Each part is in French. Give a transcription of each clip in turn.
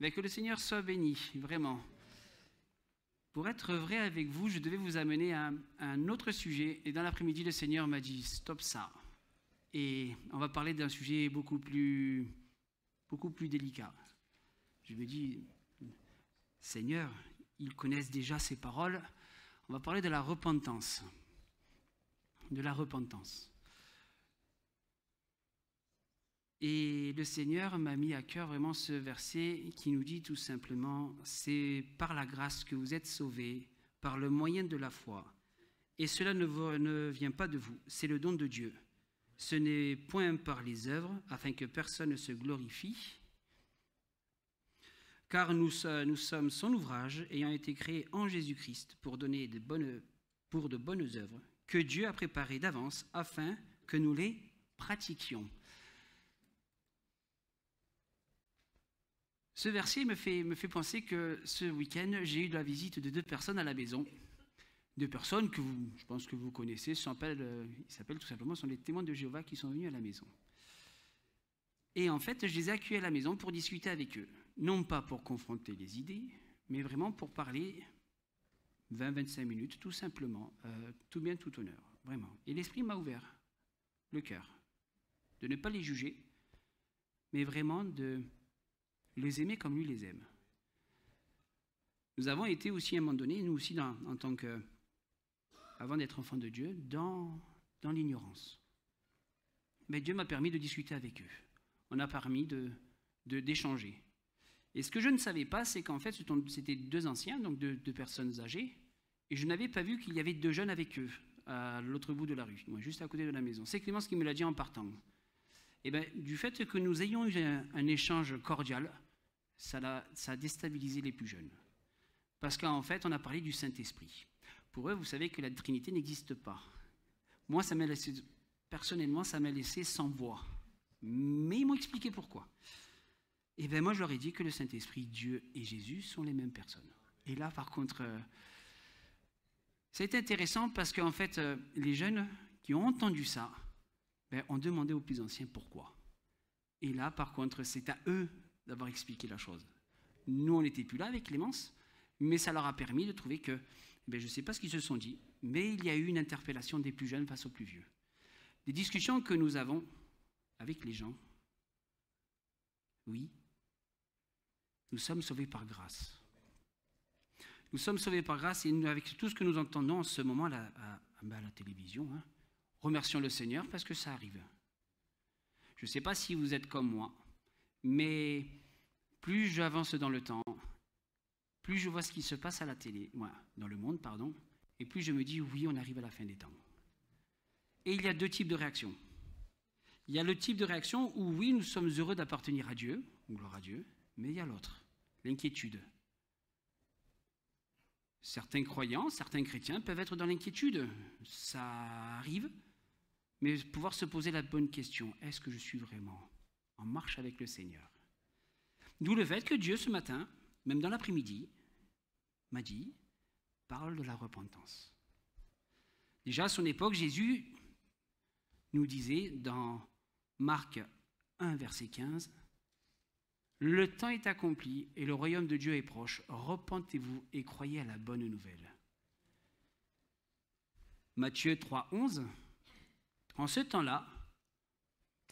Mais que le Seigneur soit béni, vraiment. Pour être vrai avec vous, je devais vous amener à un autre sujet. Et dans l'après-midi, le Seigneur m'a dit, stop ça. Et on va parler d'un sujet beaucoup plus délicat. Je me dis, Seigneur, ils connaissent déjà ces paroles. On va parler de la repentance. De la repentance. Et le Seigneur m'a mis à cœur vraiment ce verset qui nous dit tout simplement, c'est par la grâce que vous êtes sauvés, par le moyen de la foi. Et cela ne vient pas de vous, c'est le don de Dieu. Ce n'est point par les œuvres, afin que personne ne se glorifie, car nous sommes son ouvrage, ayant été créés en Jésus-Christ pour de bonnes œuvres, que Dieu a préparées d'avance, afin que nous les pratiquions. Ce verset me fait penser que ce week-end, j'ai eu la visite de 2 personnes à la maison. 2 personnes que je pense que vous connaissez, ils s'appellent tout simplement, sont les témoins de Jéhovah qui sont venus à la maison. Et en fait, je les ai accueillis à la maison pour discuter avec eux. Non pas pour confronter les idées, mais vraiment pour parler 20-25 minutes, tout simplement, tout bien, tout honneur, vraiment. Et l'Esprit m'a ouvert le cœur, de ne pas les juger, mais vraiment de les aimer comme lui les aime. Nous avons été aussi à un moment donné, nous aussi, en tant que, avant d'être enfants de Dieu, dans l'ignorance. Mais Dieu m'a permis de discuter avec eux. On a permis d'échanger. Et ce que je ne savais pas, c'est qu'en fait, c'était 2 anciens, donc 2 personnes âgées, et je n'avais pas vu qu'il y avait 2 jeunes avec eux, à l'autre bout de la rue, juste à côté de la maison. C'est Clémence qui me l'a dit en partant. Et bien, du fait que nous ayons eu un échange cordial, ça a déstabilisé les plus jeunes. Parce qu'en fait, on a parlé du Saint-Esprit. Pour eux, vous savez que la Trinité n'existe pas. Moi, personnellement, ça m'a laissé sans voix. Mais ils m'ont expliqué pourquoi. Et bien, moi, je leur ai dit que le Saint-Esprit, Dieu et Jésus sont les mêmes personnes. Et là, par contre, ça a été intéressant parce qu'en fait, les jeunes qui ont entendu ça, ont demandé aux plus anciens pourquoi. Et là, par contre, c'est à eux d'avoir expliqué la chose. Nous, on n'était plus là avec Clémence, mais ça leur a permis de trouver que, je ne sais pas ce qu'ils se sont dit, mais il y a eu une interpellation des plus jeunes face aux plus vieux. Des discussions que nous avons avec les gens, oui, nous sommes sauvés par grâce. Nous sommes sauvés par grâce et avec tout ce que nous entendons en ce moment à la télévision, remercions le Seigneur parce que ça arrive. Je ne sais pas si vous êtes comme moi, mais plus j'avance dans le temps, plus je vois ce qui se passe à la télé, dans le monde, pardon, et plus je me dis, oui, on arrive à la fin des temps. Et il y a 2 types de réactions. Il y a le type de réaction où, oui, nous sommes heureux d'appartenir à Dieu, gloire à Dieu, mais il y a l'autre, l'inquiétude. Certains croyants, certains chrétiens peuvent être dans l'inquiétude, ça arrive, mais pouvoir se poser la bonne question, est-ce que je suis vraiment en marche avec le Seigneur? D'où le fait que Dieu, ce matin, même dans l'après-midi, m'a dit, parle de la repentance. Déjà, à son époque, Jésus nous disait dans Marc 1, verset 15, « Le temps est accompli et le royaume de Dieu est proche. Repentez-vous et croyez à la bonne nouvelle. » Matthieu 3, 11, « En ce temps-là,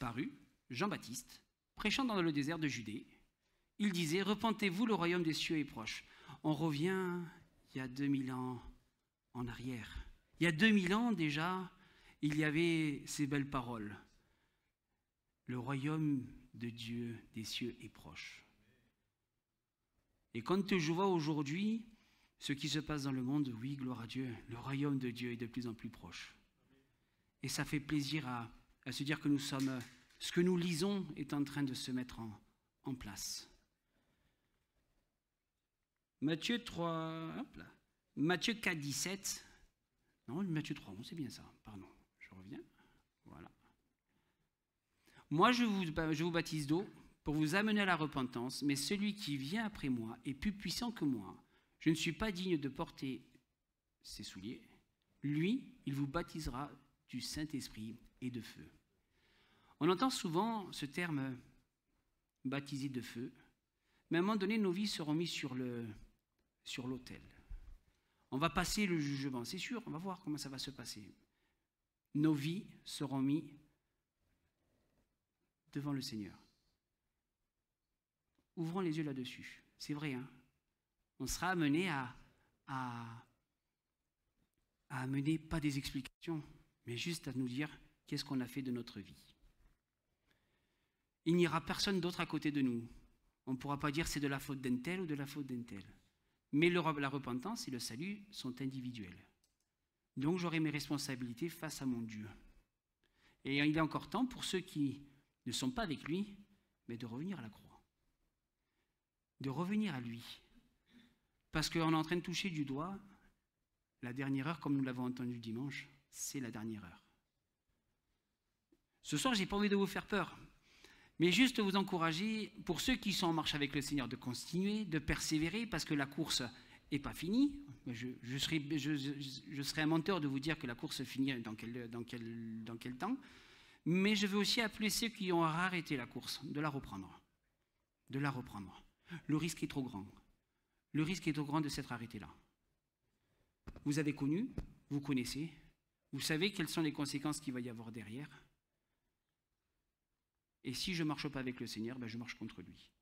parut Jean-Baptiste, prêchant dans le désert de Judée. Il disait, « Repentez-vous, le royaume des cieux est proche. » On revient il y a 2000 ans en arrière. Il y a 2000 ans déjà, il y avait ces belles paroles. Le royaume de Dieu des cieux est proche. Et quand je vois aujourd'hui ce qui se passe dans le monde, oui, gloire à Dieu, le royaume de Dieu est de plus en plus proche. Et ça fait plaisir à se dire que ce que nous lisons est en train de se mettre en place. Matthieu 4, 17. Non, Matthieu 3, 11, c'est bien ça. Pardon, je reviens. Voilà. Moi, je vous baptise d'eau pour vous amener à la repentance, mais celui qui vient après moi est plus puissant que moi. Je ne suis pas digne de porter ses souliers. Lui, il vous baptisera du Saint-Esprit et de feu. On entend souvent ce terme baptisé de feu, Mais à un moment donné, nos vies seront mises sur l'autel. On va passer le jugement, c'est sûr, on va voir comment ça va se passer. Nos vies seront mises devant le Seigneur. Ouvrons les yeux là-dessus. C'est vrai, hein? On sera amené à amener pas des explications, mais juste à nous dire qu'est-ce qu'on a fait de notre vie. Il n'y aura personne d'autre à côté de nous. On ne pourra pas dire c'est de la faute d'un tel ou de la faute d'un tel. Mais la repentance et le salut sont individuels. Donc j'aurai mes responsabilités face à mon Dieu. Et il est encore temps pour ceux qui ne sont pas avec lui, mais de revenir à la croix. De revenir à lui. Parce qu'on est en train de toucher du doigt la dernière heure, comme nous l'avons entendu dimanche, c'est la dernière heure. Ce soir, je n'ai pas envie de vous faire peur, mais juste vous encourager, pour ceux qui sont en marche avec le Seigneur, de continuer, de persévérer, parce que la course n'est pas finie. Je serais un menteur de vous dire que la course finit dans quel temps, mais je veux aussi appeler ceux qui ont arrêté la course, de la reprendre. De la reprendre. Le risque est trop grand. Le risque est trop grand de s'être arrêté là. Vous avez connu, vous connaissez, vous savez quelles sont les conséquences qu'il va y avoir derrière. Et si je ne marche pas avec le Seigneur, je marche contre lui.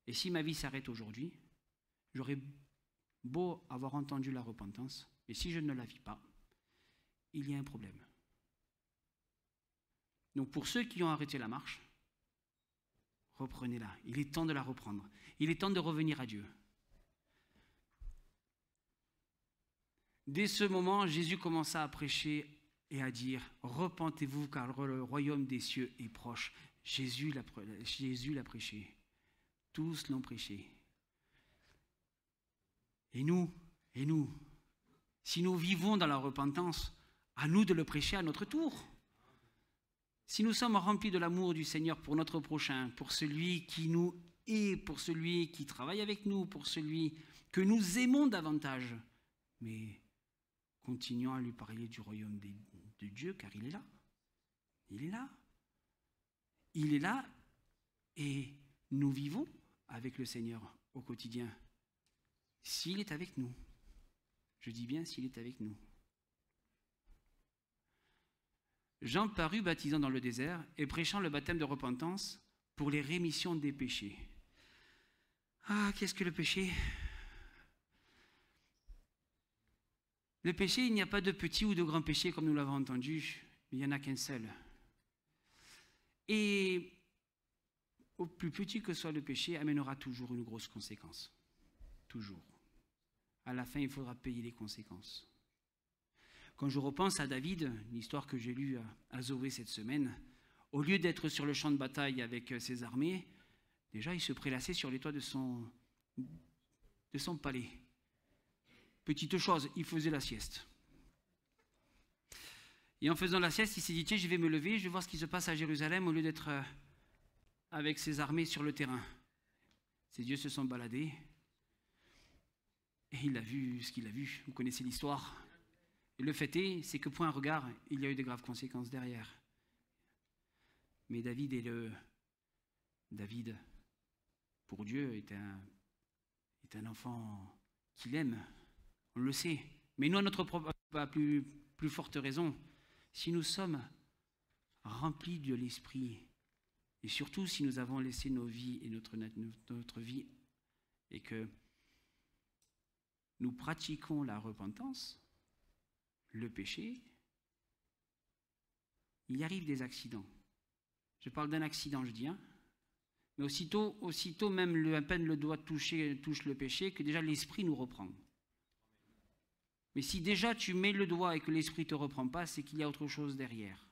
Et si ma vie s'arrête aujourd'hui, j'aurais beau avoir entendu la repentance, mais si je ne la vis pas, il y a un problème. Donc pour ceux qui ont arrêté la marche, reprenez-la. Il est temps de la reprendre. Il est temps de revenir à Dieu. Dès ce moment, Jésus commença à prêcher et à dire « Repentez-vous car le royaume des cieux est proche ». Jésus l'a prêché. Tous l'ont prêché. Et nous, si nous vivons dans la repentance, à nous de le prêcher à notre tour. Si nous sommes remplis de l'amour du Seigneur pour notre prochain, pour celui qui nous hait, pour celui qui travaille avec nous, pour celui que nous aimons davantage, mais continuons à lui parler du royaume de Dieu, car il est là. Il est là. Il est là et nous vivons avec le Seigneur au quotidien. S'il est avec nous. Je dis bien s'il est avec nous. Jean parut baptisant dans le désert et prêchant le baptême de repentance pour les rémissions des péchés. Ah, qu'est-ce que le péché ? Le péché, il n'y a pas de petit ou de grand péché comme nous l'avons entendu, mais il n'y en a qu'un seul. Et au plus petit que soit le péché, amènera toujours une grosse conséquence. Toujours. À la fin, il faudra payer les conséquences. Quand je repense à David, l'histoire que j'ai lue à Zoé cette semaine, au lieu d'être sur le champ de bataille avec ses armées, déjà il se prélassait sur les toits de son palais. Petite chose, il faisait la sieste. Et en faisant la sieste, il s'est dit, tiens, je vais me lever, je vais voir ce qui se passe à Jérusalem au lieu d'être avec ses armées sur le terrain. Ses yeux se sont baladés et il a vu ce qu'il a vu. Vous connaissez l'histoire. Et le fait est, c'est que pour un regard, il y a eu de graves conséquences derrière. Mais David, pour Dieu, est un enfant qu'il aime. On le sait. Mais nous, à notre propre, plus forte raison, si nous sommes remplis de l'Esprit, et surtout si nous avons laissé nos vies et notre vie, et que nous pratiquons la repentance, le péché, il y arrive des accidents. Je parle d'un accident, je dis, hein, mais aussitôt même à peine le doigt touche le péché, que déjà l'esprit nous reprend. Mais si déjà tu mets le doigt et que l'esprit ne te reprend pas, c'est qu'il y a autre chose derrière.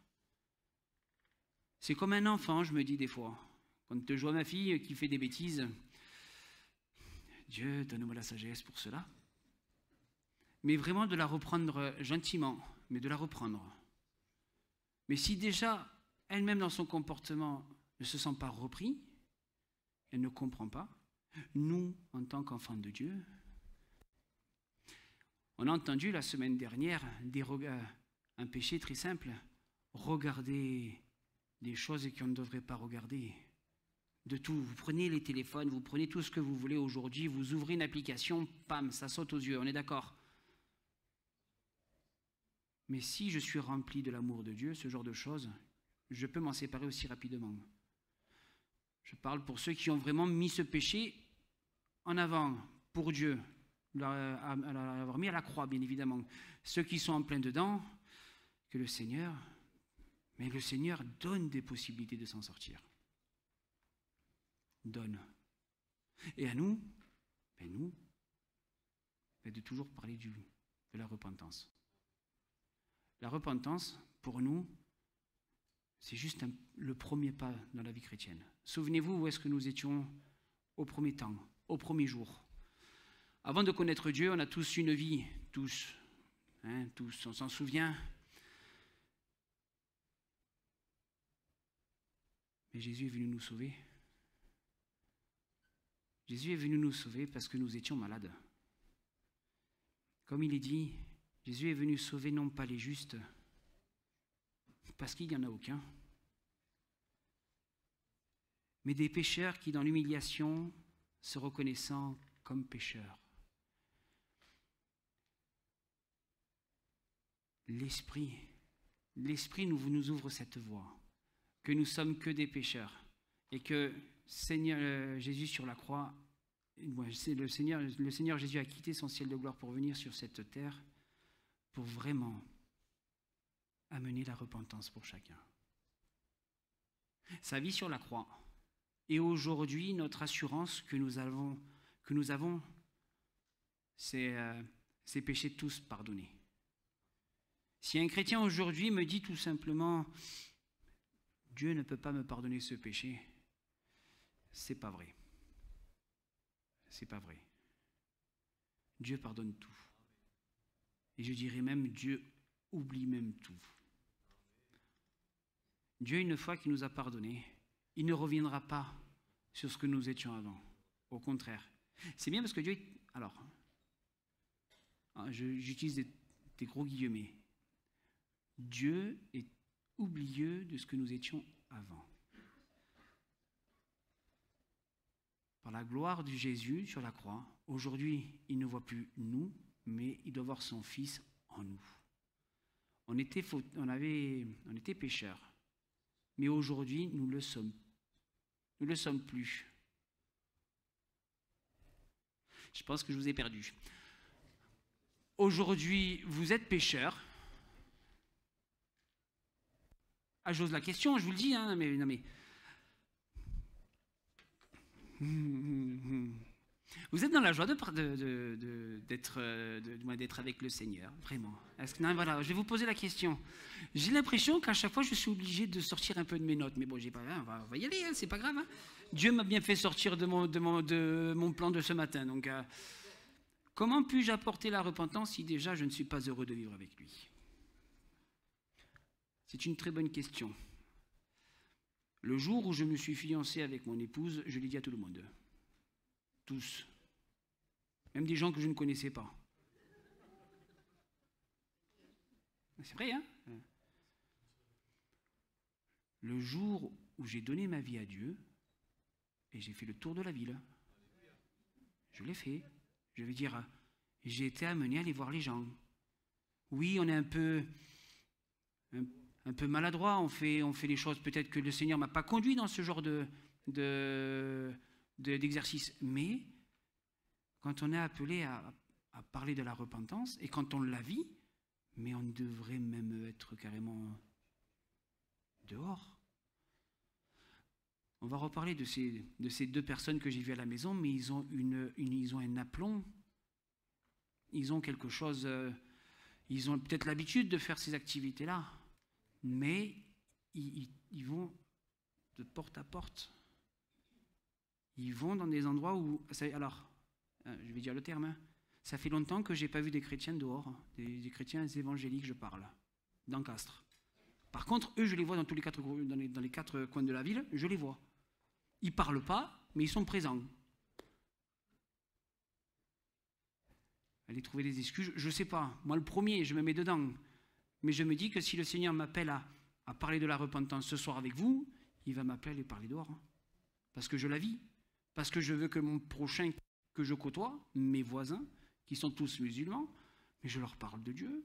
C'est comme un enfant, je me dis des fois, quand je vois ma fille qui fait des bêtises, Dieu, donne-moi la sagesse pour cela. Mais vraiment de la reprendre gentiment, mais de la reprendre. Mais si déjà, elle-même dans son comportement ne se sent pas repris, elle ne comprend pas, nous, en tant qu'enfants de Dieu, on a entendu la semaine dernière un péché très simple, regarder des choses qu'on ne devrait pas regarder, de tout. Vous prenez les téléphones, vous prenez tout ce que vous voulez aujourd'hui, vous ouvrez une application, pam, ça saute aux yeux, on est d'accord. Mais si je suis rempli de l'amour de Dieu, ce genre de choses, je peux m'en séparer aussi rapidement. Je parle pour ceux qui ont vraiment mis ce péché en avant pour Dieu, l'avoir mis à la croix, bien évidemment. Ceux qui sont en plein dedans, que le Seigneur donne des possibilités de s'en sortir. Donne. Et à nous, de toujours parler de la repentance. La repentance, pour nous, c'est juste le premier pas dans la vie chrétienne. Souvenez-vous où est-ce que nous étions au premier temps, au premier jour. Avant de connaître Dieu, on a tous une vie, tous, on s'en souvient. Mais Jésus est venu nous sauver. Jésus est venu nous sauver parce que nous étions malades. Comme il est dit, Jésus est venu sauver non pas les justes, parce qu'il n'y en a aucun, mais des pécheurs qui, dans l'humiliation, se reconnaissant comme pécheurs. L'Esprit nous ouvre cette voie, que nous sommes que des pécheurs, et que Seigneur Jésus sur la croix, le Seigneur Jésus a quitté son ciel de gloire pour venir sur cette terre, pour vraiment amener la repentance pour chacun. Sa vie sur la croix. Et aujourd'hui, notre assurance que nous avons, c'est ces péchés tous pardonnés. Si un chrétien aujourd'hui me dit tout simplement « Dieu ne peut pas me pardonner ce péché », c'est pas vrai. C'est pas vrai. Dieu pardonne tout. Et je dirais même, Dieu oublie même tout. Dieu, une fois qu'il nous a pardonné, il ne reviendra pas sur ce que nous étions avant. Au contraire. C'est bien parce que Dieu... Alors, j'utilise des gros guillemets. Dieu est oublieux de ce que nous étions avant. Par la gloire de Jésus sur la croix, aujourd'hui, il ne voit plus nous, mais il doit voir son Fils en nous. On était pécheurs, mais aujourd'hui, nous le sommes. Nous ne le sommes plus. Je pense que je vous ai perdu. Aujourd'hui, vous êtes pécheurs. Ah, j'ose la question, je vous le dis, hein, non mais... Vous êtes dans la joie d'être avec le Seigneur, vraiment. Non, voilà, je vais vous poser la question. J'ai l'impression qu'à chaque fois, je suis obligé de sortir un peu de mes notes. Mais bon, on va y aller, hein, c'est pas grave. Hein. Dieu m'a bien fait sortir de mon plan de ce matin. Donc, comment puis-je apporter la repentance si déjà je ne suis pas heureux de vivre avec lui? C'est une très bonne question. Le jour où je me suis fiancé avec mon épouse, je l'ai dit à tout le monde. Tous. Même des gens que je ne connaissais pas. C'est vrai, hein? Le jour où j'ai donné ma vie à Dieu, et j'ai fait le tour de la ville, je l'ai fait. Je veux dire, j'ai été amené à aller voir les gens. Oui, on est un peu maladroit, on fait les choses peut-être que le Seigneur ne m'a pas conduit dans ce genre d'exercice. Mais quand on est appelé à parler de la repentance, et quand on la vit, mais on devrait même être carrément dehors. On va reparler de ces deux personnes que j'ai vues à la maison, mais ils ont un aplomb, ils ont quelque chose, ils ont peut-être l'habitude de faire ces activités-là, mais ils vont de porte à porte. Ils vont dans des endroits où... Alors, je vais dire le terme, hein, ça fait longtemps que je n'ai pas vu des chrétiens dehors, des chrétiens évangéliques, je parle, dans Castres. Par contre, eux, je les vois dans les quatre coins de la ville, je les vois. Ils ne parlent pas, mais ils sont présents. Allez trouver des excuses, je ne sais pas. Moi, le premier, je me mets dedans. Mais je me dis que si le Seigneur m'appelle à parler de la repentance ce soir avec vous, il va m'appeler à aller parler dehors. parce que je la vis, parce que je veux que mon prochain que je côtoie, mes voisins, qui sont tous musulmans, mais je leur parle de Dieu.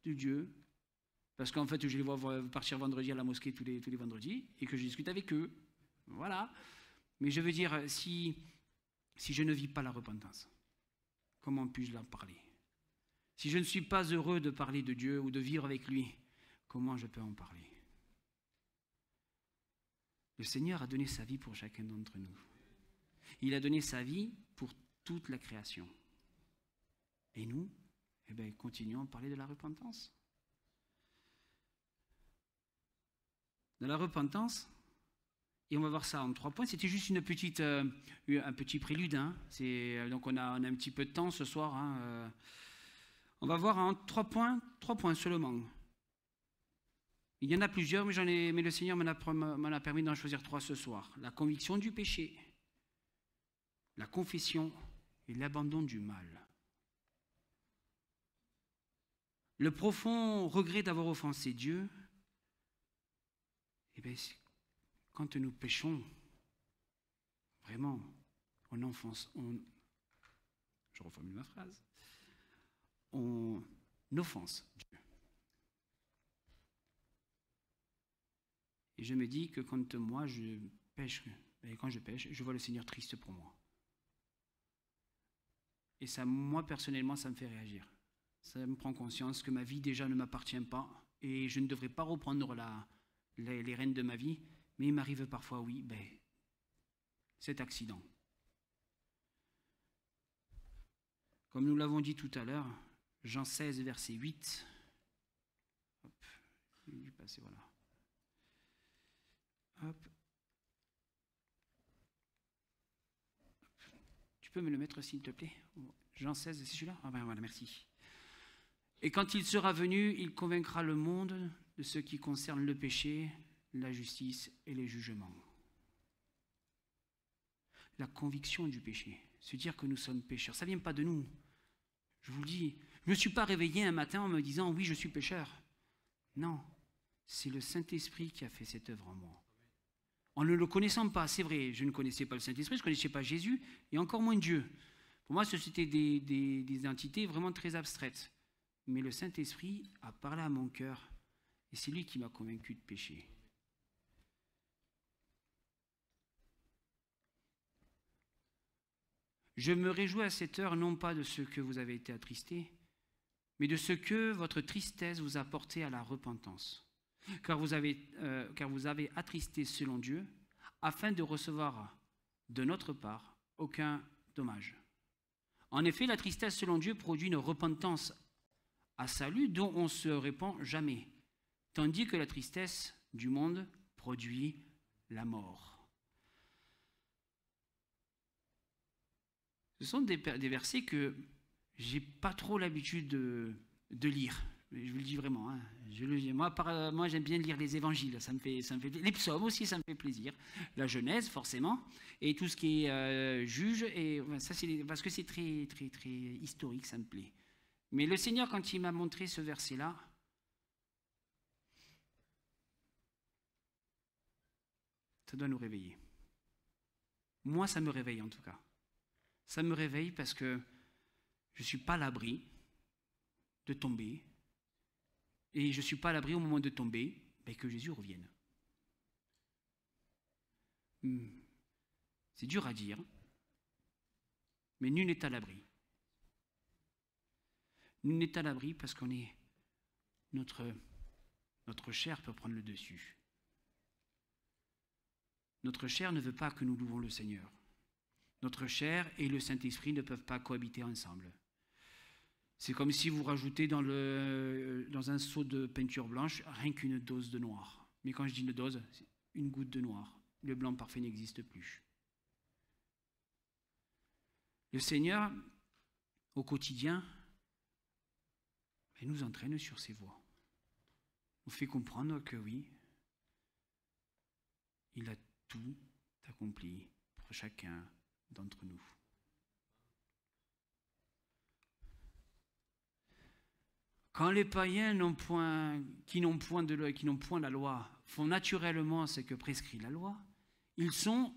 De Dieu. Parce qu'en fait, je les vois partir vendredi à la mosquée tous les vendredis et que je discute avec eux. Voilà. Mais je veux dire, si je ne vis pas la repentance, comment puis-je leur parler? Si je ne suis pas heureux de parler de Dieu ou de vivre avec lui, comment je peux en parler? Le Seigneur a donné sa vie pour chacun d'entre nous. Il a donné sa vie pour toute la création. Et nous, eh bien, continuons à parler de la repentance. De la repentance, et on va voir ça en 3 points. C'était juste un petit prélude. Hein. Donc on a un petit peu de temps ce soir. Hein. On va voir en 3 points seulement. Il y en a plusieurs, mais le Seigneur m'en a permis d'en choisir 3 ce soir. La conviction du péché, la confession et l'abandon du mal. Le profond regret d'avoir offensé Dieu, eh bien, quand nous péchons, vraiment, je reformule ma phrase, on offense Dieu. Et je me dis que quand moi je pêche, et quand je pêche, je vois le Seigneur triste pour moi. Et ça, moi personnellement, ça me fait réagir. Ça me prend conscience que ma vie déjà ne m'appartient pas et je ne devrais pas reprendre les rênes de ma vie, mais il m'arrive parfois, oui, cet accident. Comme nous l'avons dit tout à l'heure, Jean 16, verset 8. Hop, il est dû passer, voilà. Hop. Tu peux me le mettre s'il te plaît? Jean 16, c'est celui-là? Ah ben voilà, merci. Et quand il sera venu, il convaincra le monde de ce qui concerne le péché, la justice et les jugements. La conviction du péché, se dire que nous sommes pécheurs, ça ne vient pas de nous. Je vous le dis, je ne me suis pas réveillé un matin en me disant « oui, je suis pécheur ». Non, c'est le Saint-Esprit qui a fait cette œuvre en moi. En ne le connaissant pas, c'est vrai, je ne connaissais pas le Saint-Esprit, je ne connaissais pas Jésus, et encore moins Dieu. Pour moi, c'était des entités vraiment très abstraites. Mais le Saint-Esprit a parlé à mon cœur, et c'est lui qui m'a convaincu de pécher. Je me réjouis à cette heure, non pas de ce que vous avez été attristés, mais de ce que votre tristesse vous a porté à la repentance. Car vous avez attristé selon Dieu, afin de recevoir de notre part aucun dommage. En effet, la tristesse selon Dieu produit une repentance à salut dont on ne se répand jamais, tandis que la tristesse du monde produit la mort. Ce sont des versets que j'ai pas trop l'habitude de lire. Je vous le dis vraiment. Hein. Moi, j'aime bien lire les évangiles. Ça me fait les psaumes aussi, ça me fait plaisir. La Genèse, forcément, et tout ce qui est juge. Et ça, parce que c'est très, très, très historique, ça me plaît. Mais le Seigneur, quand il m'a montré ce verset-là, ça doit nous réveiller. Moi, ça me réveille en tout cas. Ça me réveille parce que je ne suis pas à l'abri de tomber. Et je ne suis pas à l'abri au moment de tomber, que Jésus revienne. C'est dur à dire, mais nul n'est à l'abri. Nul n'est à l'abri parce qu'on est... Notre chair peut prendre le dessus. Notre chair ne veut pas que nous louons le Seigneur. Notre chair et le Saint-Esprit ne peuvent pas cohabiter ensemble. C'est comme si vous rajoutez dans un seau de peinture blanche rien qu'une dose de noir. Mais quand je dis une dose, c'est une goutte de noir. Le blanc parfait n'existe plus. Le Seigneur, au quotidien, nous entraîne sur ses voies. Nous fait comprendre que oui, il a tout accompli pour chacun d'entre nous. Quand les païens qui n'ont point la loi font naturellement ce que prescrit la loi, Ils sont,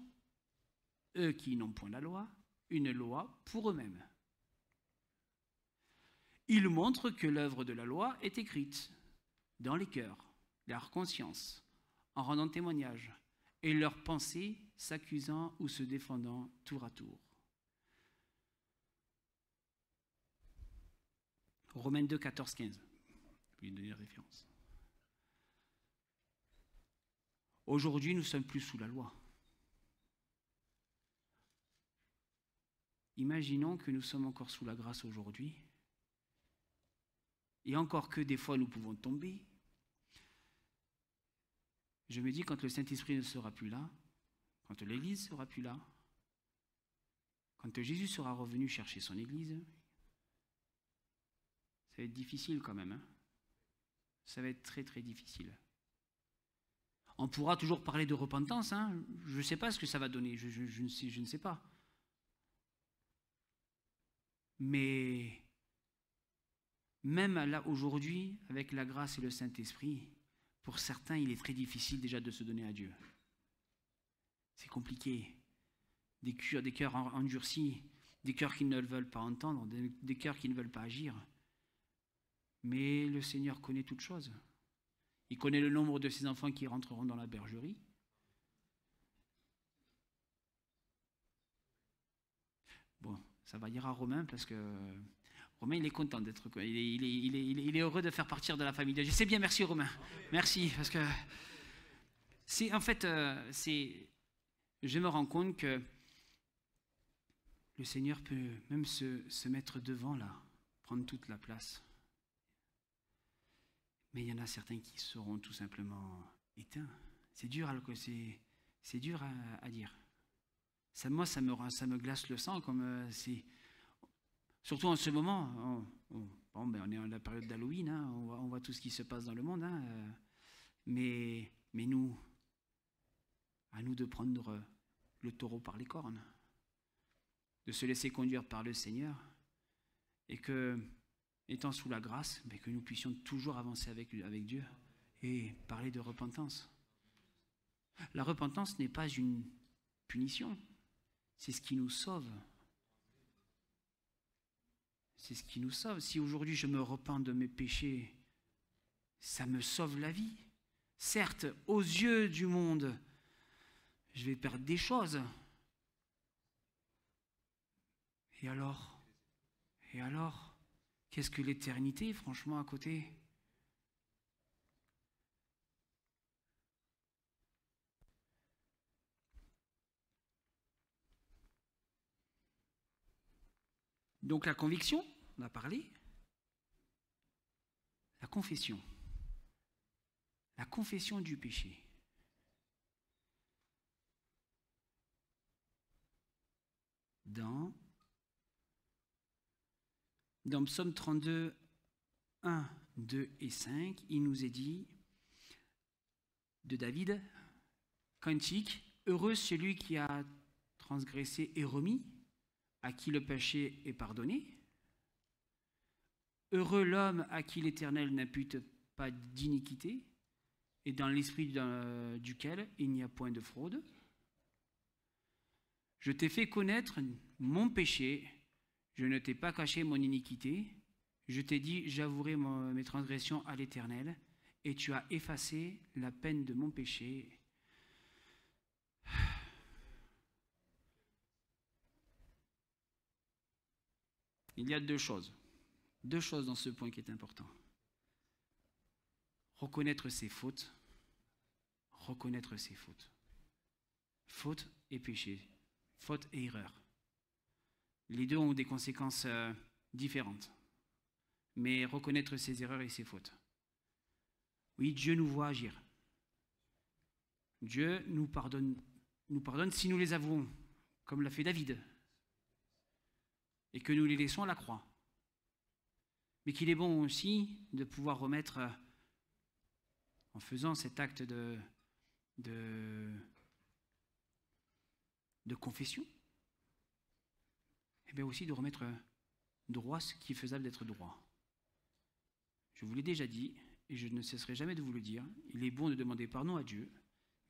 eux qui n'ont point la loi, une loi pour eux-mêmes. Ils montrent que l'œuvre de la loi est écrite dans les cœurs, leur conscience, en rendant témoignage, et leurs pensées s'accusant ou se défendant tour à tour. Romains 2, 14, 15. Je vais lui donner la référence. Aujourd'hui, nous ne sommes plus sous la loi. Imaginons que nous sommes encore sous la grâce aujourd'hui. Et encore que des fois nous pouvons tomber. Je me dis, quand le Saint-Esprit ne sera plus là, quand l'Église ne sera plus là, quand Jésus sera revenu chercher son Église, ça va être difficile quand même. Hein, ça va être très très difficile. On pourra toujours parler de repentance. Hein, je ne sais pas ce que ça va donner. Je ne sais pas. Mais même là aujourd'hui, avec la grâce et le Saint-Esprit, pour certains, il est très difficile déjà de se donner à Dieu. C'est compliqué. Des cœurs endurcis, des cœurs qui ne veulent pas entendre, des cœurs qui ne veulent pas agir. Mais le Seigneur connaît toutes choses. Il connaît le nombre de ses enfants qui rentreront dans la bergerie. Bon, ça va dire à Romain parce que Romain, il est content d'être. Il est heureux de faire partir de la famille de Dieu. C'est bien, merci Romain. Merci, parce que c'est en fait, je me rends compte que le Seigneur peut même se mettre devant là, prendre toute la place. Mais il y en a certains qui seront tout simplement éteints. C'est dur à dire. Moi, ça me glace le sang, comme surtout en ce moment. On est en la période d'Halloween, hein, on voit tout ce qui se passe dans le monde. Hein, mais nous, à nous de prendre le taureau par les cornes, de se laisser conduire par le Seigneur, et que, étant sous la grâce, que nous puissions toujours avancer avec Dieu et parler de repentance. La repentance n'est pas une punition, c'est ce qui nous sauve. C'est ce qui nous sauve. Si aujourd'hui je me repens de mes péchés, ça me sauve la vie. Certes, aux yeux du monde, je vais perdre des choses. Et alors, qu'est-ce que l'éternité, franchement, à côté? Donc la conviction, on a parlé. La confession. La confession du péché. Dans Psaume 32, 1, 2 et 5, il nous est dit de David, cantique, heureux celui qui a transgressé et remis, à qui le péché est pardonné. Heureux l'homme à qui l'Éternel n'impute pas d'iniquité et dans l'esprit duquel il n'y a point de fraude. Je t'ai fait connaître mon péché, je ne t'ai pas caché mon iniquité. Je t'ai dit, j'avouerai mes transgressions à l'Éternel, et tu as effacé la peine de mon péché. Il y a deux choses dans ce point qui est important. Reconnaître ses fautes. Faute et péché. Faute et erreur. Les deux ont des conséquences différentes. Mais reconnaître ses erreurs et ses fautes. Oui, Dieu nous voit agir. Dieu nous pardonne si nous les avouons, comme l'a fait David, et que nous les laissons à la croix. Mais qu'il est bon aussi de pouvoir remettre, en faisant cet acte de confession, et bien aussi de remettre droit ce qui est faisable d'être droit. Je vous l'ai déjà dit, et je ne cesserai jamais de vous le dire, il est bon de demander pardon à Dieu,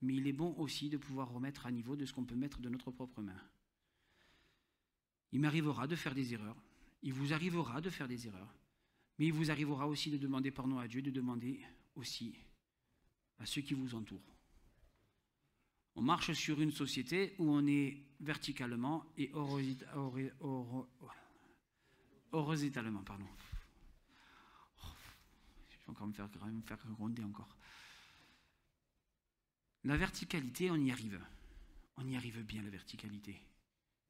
mais il est bon aussi de pouvoir remettre à niveau de ce qu'on peut mettre de notre propre main. Il m'arrivera de faire des erreurs, il vous arrivera de faire des erreurs, mais il vous arrivera aussi de demander pardon à Dieu, de demander aussi à ceux qui vous entourent. On marche sur une société où on est verticalement et horizontalement, pardon. Je vais encore me faire gronder encore. La verticalité, on y arrive. On y arrive bien, la verticalité.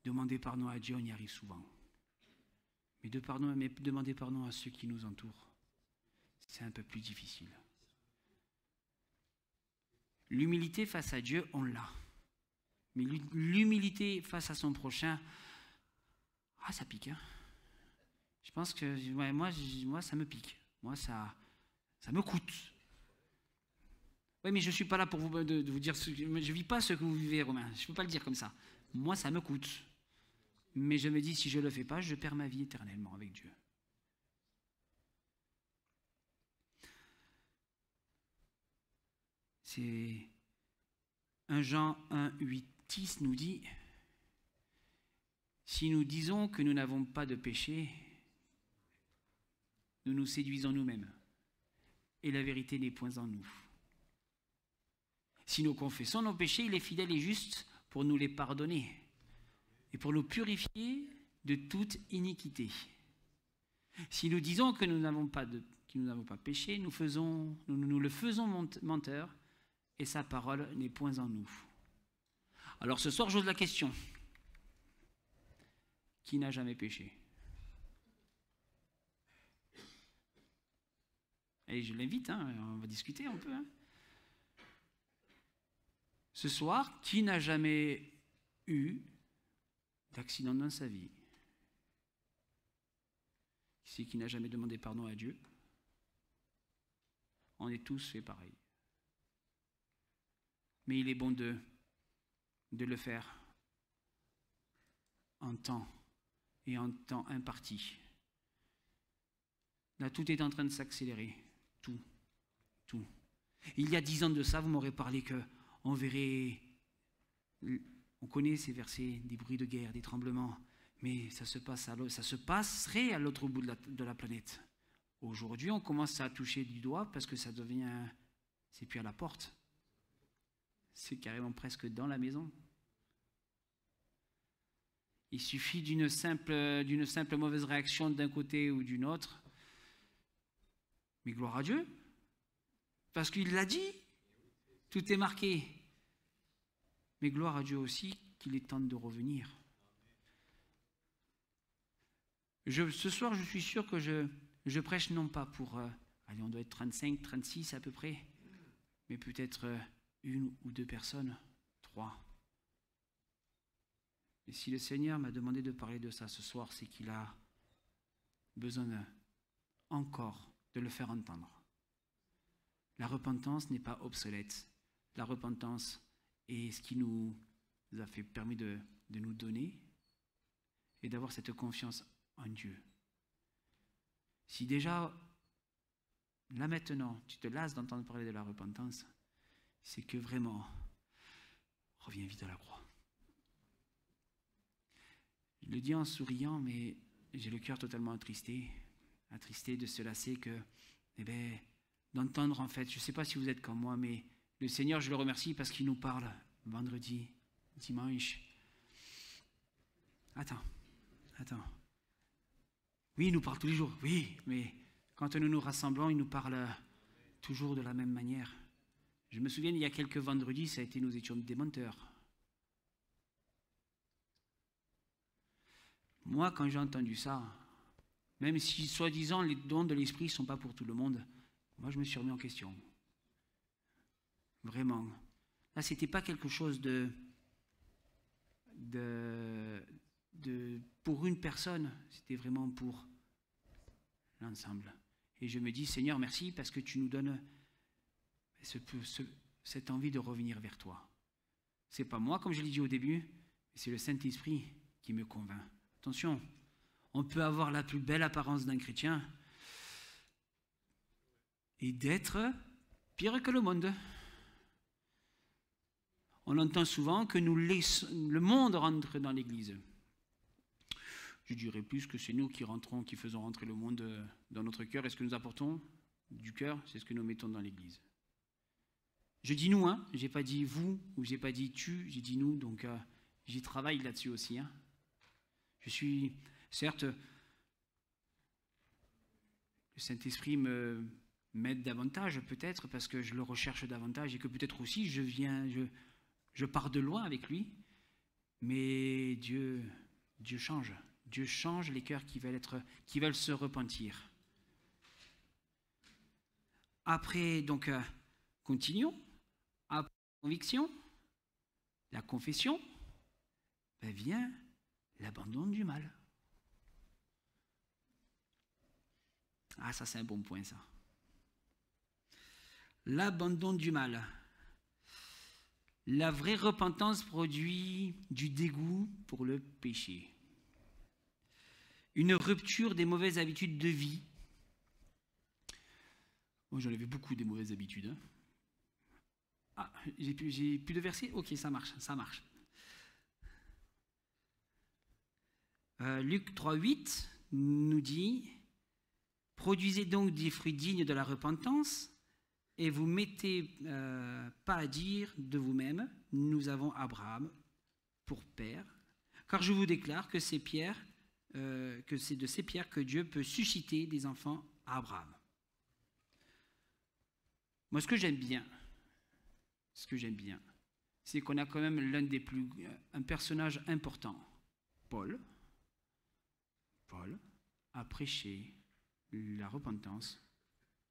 Demander pardon à Dieu, on y arrive souvent. Mais demander pardon à ceux qui nous entourent, c'est un peu plus difficile. L'humilité face à Dieu, on l'a. Mais l'humilité face à son prochain, ça pique. Hein. Je pense que moi, ça me pique. Moi, ça me coûte. Oui, mais je ne suis pas là pour de vous dire, je ne vis pas ce que vous vivez, Romain. Je ne peux pas le dire comme ça. Moi, ça me coûte. Mais je me dis, si je ne le fais pas, je perds ma vie éternellement avec Dieu. C'est 1 Jean 1, 8, 10 nous dit, si nous disons que nous n'avons pas de péché, nous nous séduisons nous-mêmes, et la vérité n'est point en nous. Si nous confessons nos péchés, il est fidèle et juste pour nous les pardonner et pour nous purifier de toute iniquité. Si nous disons que nous n'avons pas péché, nous le faisons menteur et sa parole n'est point en nous. Alors ce soir, j'ose la question. Qui n'a jamais péché? Et je l'invite, on va discuter un peu. Ce soir, qui n'a jamais eu d'accident dans sa vie? Qui n'a jamais demandé pardon à Dieu? On est tous fait pareil. Mais il est bon de le faire en temps et en temps imparti. Là, tout est en train de s'accélérer. Tout. Il y a 10 ans de ça, vous m'aurez parlé qu'on verrait, on connaît ces versets, des bruits de guerre, des tremblements, mais ça se passerait à l'autre bout de la planète. Aujourd'hui, on commence à toucher du doigt parce que c'est plus à la porte. C'est carrément presque dans la maison. Il suffit d'une simple mauvaise réaction d'un côté ou d'une autre. Mais gloire à Dieu, parce qu'il l'a dit, tout est marqué. Mais gloire à Dieu aussi qu'il est temps de revenir. Ce soir, je suis sûr que je prêche non pas pour, on doit être 35, 36 à peu près, mais peut-être 1 ou 2 personnes, 3. Et si le Seigneur m'a demandé de parler de ça ce soir, c'est qu'il a besoin encore de le faire entendre. La repentance n'est pas obsolète. La repentance est ce qui nous a permis de nous donner et d'avoir cette confiance en Dieu. Si déjà, là maintenant, tu te lasses d'entendre parler de la repentance, c'est que vraiment, reviens vite à la croix. Je le dis en souriant, mais j'ai le cœur totalement attristé de se lasser d'entendre en fait, je ne sais pas si vous êtes comme moi, mais le Seigneur, je le remercie parce qu'il nous parle vendredi, dimanche. Attends. Oui, il nous parle tous les jours, oui, mais quand nous nous rassemblons, il nous parle toujours de la même manière. Je me souviens, il y a quelques vendredis, nous étions des menteurs. Moi, quand j'ai entendu ça, même si, soi-disant, les dons de l'esprit ne sont pas pour tout le monde, moi, je me suis remis en question. Vraiment. Là, ce n'était pas quelque chose pour une personne, c'était vraiment pour l'ensemble. Et je me dis, Seigneur, merci parce que tu nous donnes cette envie de revenir vers toi. Ce n'est pas moi, comme je l'ai dit au début, c'est le Saint-Esprit qui me convainc. Attention, on peut avoir la plus belle apparence d'un chrétien et d'être pire que le monde. On entend souvent que nous laissons le monde rentre dans l'Église. Je dirais plus que c'est nous qui rentrons, qui faisons rentrer le monde dans notre cœur. Et ce que nous apportons du cœur, c'est ce que nous mettons dans l'Église. Je dis nous, hein, j'ai pas dit vous, ou j'ai pas dit tu, j'ai dit nous, donc j'y travaille là-dessus aussi. Hein. Je suis, certes, le Saint-Esprit m'aide davantage peut-être, parce que je le recherche davantage, et que peut-être aussi je pars de loin avec lui, mais Dieu change. Dieu change les cœurs qui veulent se repentir. Après, donc, continuons. Après la conviction, la confession, vient l'abandon du mal. Ah, ça c'est un bon point, ça. L'abandon du mal. La vraie repentance produit du dégoût pour le péché. Une rupture des mauvaises habitudes de vie. Moi, j'en avais beaucoup des mauvaises habitudes. Hein. Ah, j'ai plus de versets? Ok, ça marche. Luc 3,8 nous dit « Produisez donc des fruits dignes de la repentance et vous mettez pas à dire de vous-même, nous avons Abraham pour père, car je vous déclare que c'est de ces pierres que Dieu peut susciter des enfants à Abraham. » Moi, ce que j'aime bien, c'est qu'on a quand même un personnage important. Paul a prêché la repentance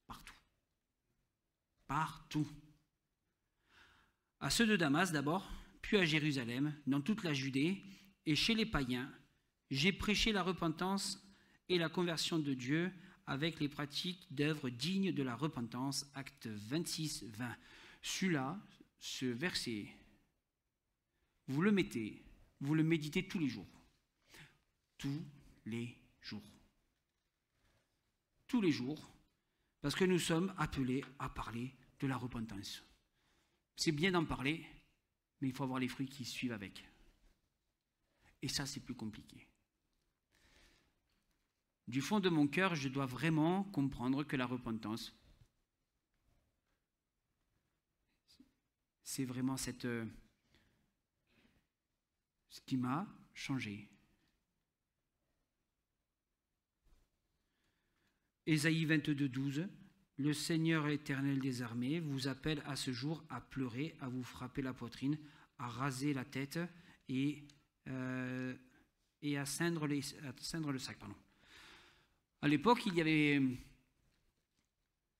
partout. Partout. À ceux de Damas d'abord, puis à Jérusalem, dans toute la Judée, et chez les païens, j'ai prêché la repentance et la conversion de Dieu avec les pratiques d'œuvres dignes de la repentance. Actes 26, 20. Celui-là, ce verset, vous le mettez, vous le méditez tous les jours. Tous les jours. Tous les jours, parce que nous sommes appelés à parler de la repentance. C'est bien d'en parler, mais il faut avoir les fruits qui suivent avec. Et ça, c'est plus compliqué. Du fond de mon cœur, je dois vraiment comprendre que la repentance, c'est vraiment ce qui m'a changé. Ésaïe 22, 12, le Seigneur éternel des armées vous appelle à ce jour à pleurer, à vous frapper la poitrine, à raser la tête et à ceindre le sac. À l'époque, il y avait...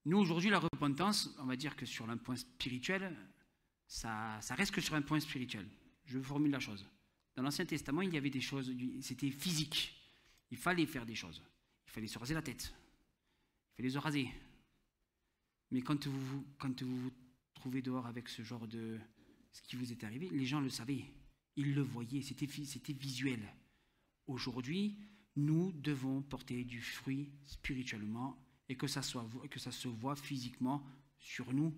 Nous, aujourd'hui, la repentance, on va dire que sur un point spirituel, ça reste que sur un point spirituel. Je formule la chose. Dans l'Ancien Testament, il y avait des choses, c'était physique. Il fallait faire des choses. Il fallait se raser la tête. Il fallait se raser. Mais quand vous vous trouvez dehors avec ce genre de... ce qui vous est arrivé, les gens le savaient. Ils le voyaient, c'était visuel. Aujourd'hui, nous devons porter du fruit spirituellement et que ça se voit physiquement sur nous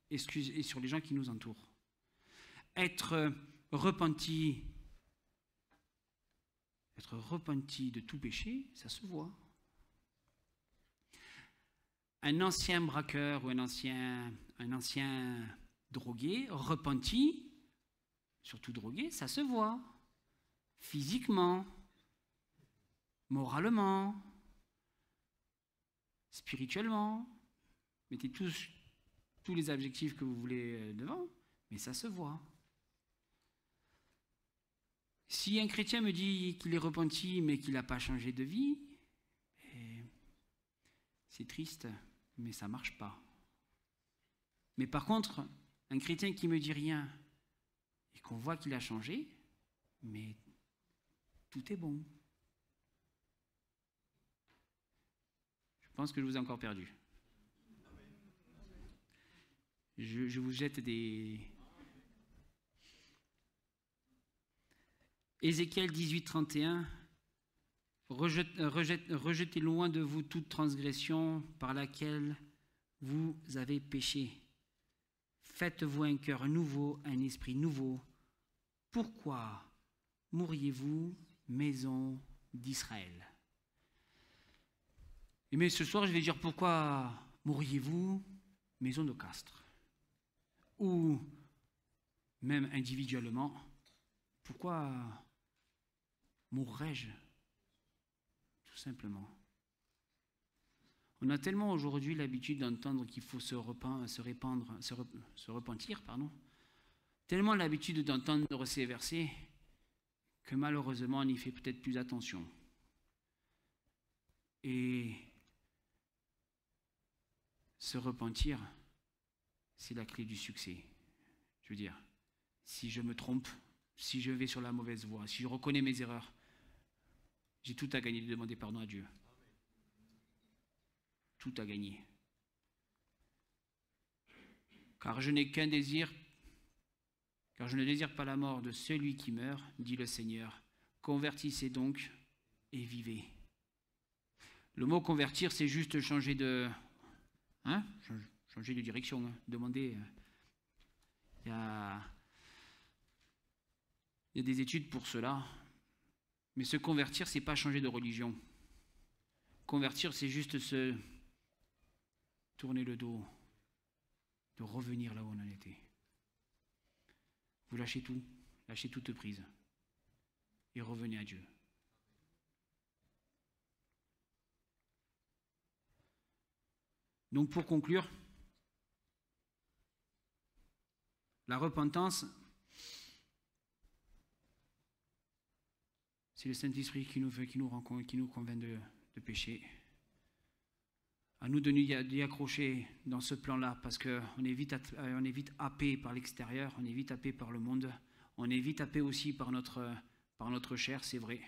et sur les gens qui nous entourent. Être repenti de tout péché, ça se voit. Un ancien braqueur ou un ancien drogué, repenti, surtout drogué, ça se voit. Physiquement, moralement, spirituellement. Mettez tous les adjectifs que vous voulez devant, mais ça se voit. Si un chrétien me dit qu'il est repenti mais qu'il n'a pas changé de vie, c'est triste, mais ça ne marche pas. Mais par contre, un chrétien qui ne me dit rien et qu'on voit qu'il a changé, mais tout est bon. Je pense que je vous ai encore perdu. Je vous jette des... Ézéchiel 18, 31. Rejetez loin de vous toute transgression par laquelle vous avez péché. Faites-vous un cœur nouveau, un esprit nouveau. Pourquoi mourriez-vous, maison d'Israël? Mais ce soir, je vais dire pourquoi mourriez-vous, maison de Castres? Ou même individuellement, pourquoi mourrais-je? Tout simplement. On a tellement aujourd'hui l'habitude d'entendre qu'il faut se repentir, tellement l'habitude d'entendre ces versets que malheureusement on y fait peut-être plus attention. Et se repentir, c'est la clé du succès. Je veux dire, si je me trompe, si je vais sur la mauvaise voie, si je reconnais mes erreurs, j'ai tout à gagner de demander pardon à Dieu. Tout à gagner. Car je n'ai qu'un désir, car je ne désire pas la mort de celui qui meurt, dit le Seigneur. Convertissez donc et vivez. Le mot convertir, c'est juste changer de... changer de direction. Demander... Il y a des études pour cela. Mais se convertir, c'est pas changer de religion. Convertir, c'est juste se tourner le dos, de revenir là où on en était. Vous lâchez tout, lâchez toute prise et revenez à Dieu. Donc pour conclure, la repentance, c'est le Saint-Esprit qui nous convainc de pécher. À nous de nous y accrocher dans ce plan-là, parce qu'on est vite happé par l'extérieur, on est vite happé par le monde, on est vite happé aussi par notre chair, c'est vrai.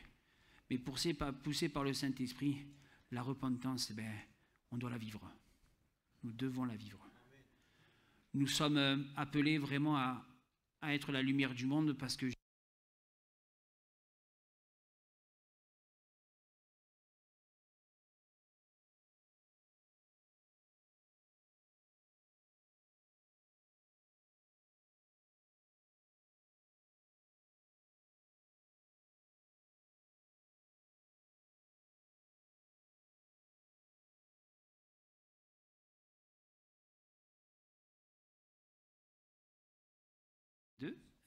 Mais poussé par le Saint-Esprit, la repentance, on doit la vivre. Nous devons la vivre. Nous sommes appelés vraiment à être la lumière du monde, parce que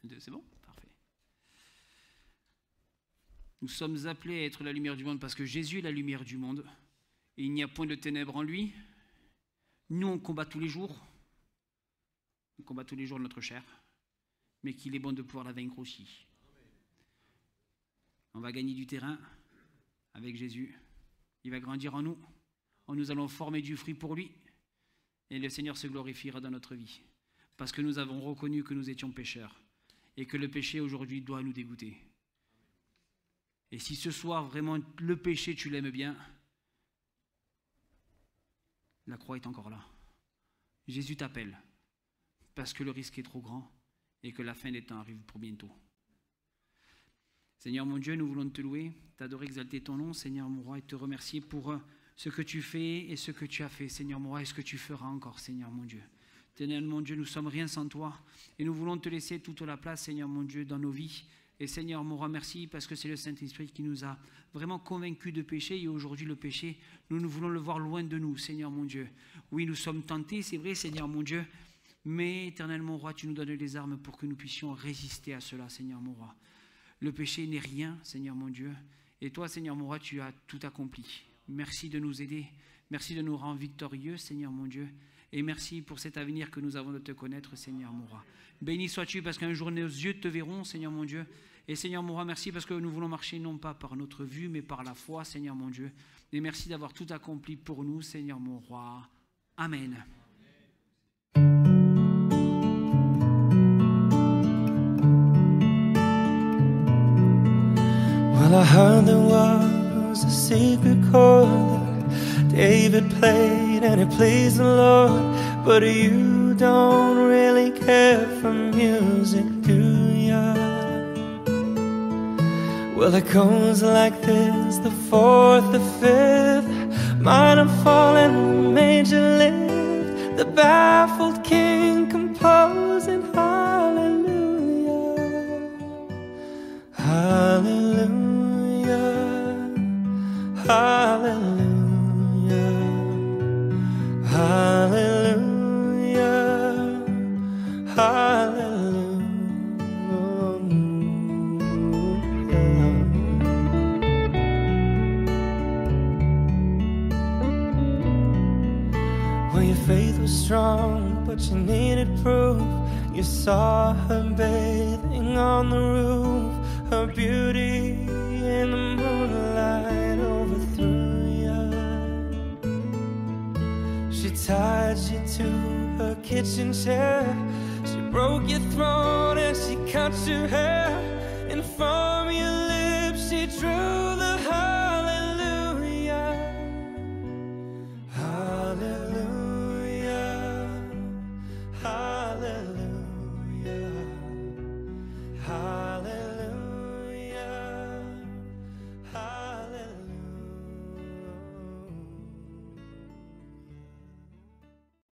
Deux, c'est bon? Parfait. Nous sommes appelés à être la lumière du monde parce que Jésus est la lumière du monde et il n'y a point de ténèbres en lui. Nous, on combat tous les jours. On combat tous les jours notre chair, mais qu'il est bon de pouvoir la vaincre aussi. On va gagner du terrain avec Jésus. Il va grandir en nous. Nous allons former du fruit pour lui et le Seigneur se glorifiera dans notre vie parce que nous avons reconnu que nous étions pécheurs et que le péché aujourd'hui doit nous dégoûter. Et si ce soir vraiment le péché tu l'aimes bien, la croix est encore là. Jésus t'appelle parce que le risque est trop grand et que la fin des temps arrive pour bientôt. Seigneur mon Dieu, nous voulons te louer, t'adorer, exalter ton nom, Seigneur mon roi, et te remercier pour ce que tu fais et ce que tu as fait, Seigneur mon roi, et ce que tu feras encore, Seigneur mon Dieu. Seigneur mon Dieu, nous ne sommes rien sans toi et nous voulons te laisser toute la place, Seigneur mon Dieu, dans nos vies. Et Seigneur mon roi, merci parce que c'est le Saint-Esprit qui nous a vraiment convaincus de péché et aujourd'hui le péché, nous voulons le voir loin de nous, Seigneur mon Dieu. Oui, nous sommes tentés, c'est vrai, Seigneur mon Dieu, mais éternel mon roi, tu nous donnes les armes pour que nous puissions résister à cela, Seigneur mon roi. Le péché n'est rien, Seigneur mon Dieu, et toi, Seigneur mon roi, tu as tout accompli. Merci de nous aider, merci de nous rendre victorieux, Seigneur mon Dieu. Et merci pour cet avenir que nous avons de te connaître, Seigneur mon roi. Béni sois-tu parce qu'un jour nos yeux te verront, Seigneur mon Dieu. Et Seigneur mon roi, merci parce que nous voulons marcher non pas par notre vue, mais par la foi, Seigneur mon Dieu. Et merci d'avoir tout accompli pour nous, Seigneur mon roi. Amen. Well, I heard there was a secret chord that David played and it pleased the Lord. But you don't really care for music, do ya? Well, it goes like this, the fourth, the fifth, minor fall and major lift. The baffled king composed pose and hallelujah, hallelujah, hallelujah, hallelujah, hallelujah. Well, your faith was strong, but you needed proof. You saw her bathing on the roof. Her beauty in the moonlight overthrew you. She tied you to her kitchen chair. She broke your throat and she cut your hair. And from your lips she drew